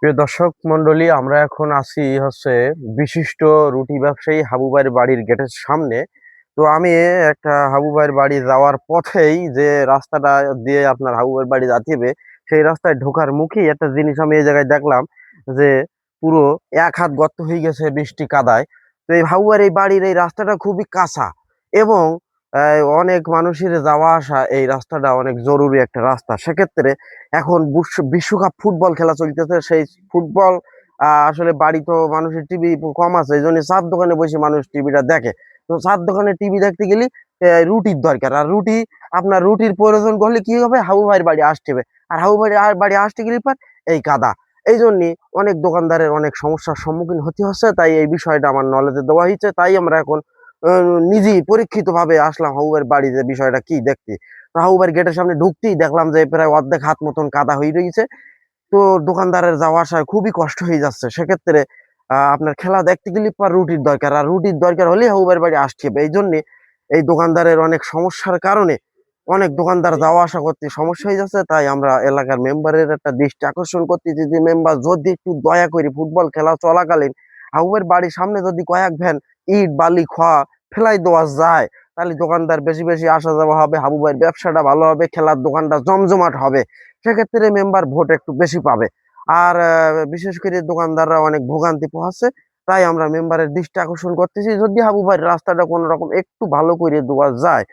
প্রিয় দর্শক মন্ডলী, আমরা এখন আছি হচ্ছে বিশিষ্ট রুটি ব্যবসায়ী হাবু ভাইয়ের বাড়ির গেটের সামনে। তো আমি একটা হাবু ভাইয়ের বাড়ি যাওয়ার পথেই যে রাস্তাটা দিয়ে আপনার হাবু ভাইয়ের বাড়ি যাবে, সেই রাস্তায় ঢোকার মুখেই একটা জিনিস আমি এই জায়গায় দেখলাম যে পুরো এক হাত গর্ত হয়ে গেছে বৃষ্টি কাদায়। তো এই হাবু ভাইয়ের এই বাড়ির এই রাস্তাটা খুবই কাঁচা এবং অনেক মানুষের যাওয়া আসা, এই রাস্তাটা অনেক জরুরি একটা রাস্তা। সেক্ষেত্রে এখন বিশ্বকাপ ফুটবল খেলা চলতেছে, সেই ফুটবল আসলে বাড়ি তো মানুষের টিভি কম আছে, এই জন্য চার দোকানে বসে মানুষ টিভিটা দেখে। তো চার দোকানে টিভি দেখতে গেলে রুটির দরকার, আর রুটি আপনার রুটির প্রয়োজন করলে কি হবে, হাবু ভাইয়ের বাড়ি আসতে হবে। আর হাবু ভাইয়ের বাড়ি আসতে গেলে পর এই কাদা, এই জন্য অনেক দোকানদারের অনেক সমস্যার সম্মুখীন হতে হচ্ছে। তাই এই বিষয়টা আমার নলেজে দেওয়া হয়েছে, তাই আমরা এখন নিজেই পরীক্ষিত ভাবে আসলাম হাবু ভাইয়ের বাড়ি, যে বিষয়টা কি দেখতে। হাবুবার গেটের সামনে ঢুকতেই দেখলাম যে প্রায় অর্ধেক হাত মতন কাদা হয়ে রয়েছে। তো দোকানদারের যাওয়া আসায় খুবই কষ্ট হয়ে যাচ্ছে। সেক্ষেত্রে আপনার খেলা দেখতে গেলে পর রুটির দরকার, আর রুটির দরকার হলে হাবুবার বাড়ি আসতে হবে। এই জন্য এই দোকানদারের অনেক সমস্যার কারণে অনেক দোকানদার যাওয়া আসা করতে সমস্যা হয়ে যাচ্ছে। তাই আমরা এলাকার মেম্বারের একটা দৃষ্টি আকর্ষণ করতেছি যে মেম্বার যদি একটু দয়া করে ফুটবল খেলা চলাকালীন হাবুবের বাড়ির সামনে যদি কয়েক ভ্যান ইট বালি খোয়া ফেলাই দেওয়া যায়, তাহলে দোকানদার বেশি বেশি আসা যাওয়া হবে, হাবু ভাইয়ের ব্যবসাটা ভালো হবে, খেলার দোকানটা জমজমাট হবে। সেক্ষেত্রে মেম্বার ভোট একটু বেশি পাবে। আর বিশেষ করে দোকানদাররা অনেক ভোগান্তি পোহাচ্ছে। তাই আমরা মেম্বারের দৃষ্টি আকর্ষণ করতেছি, যদি হাবু ভাইয়ের রাস্তাটা কোনো রকম একটু ভালো করে দেওয়া যায়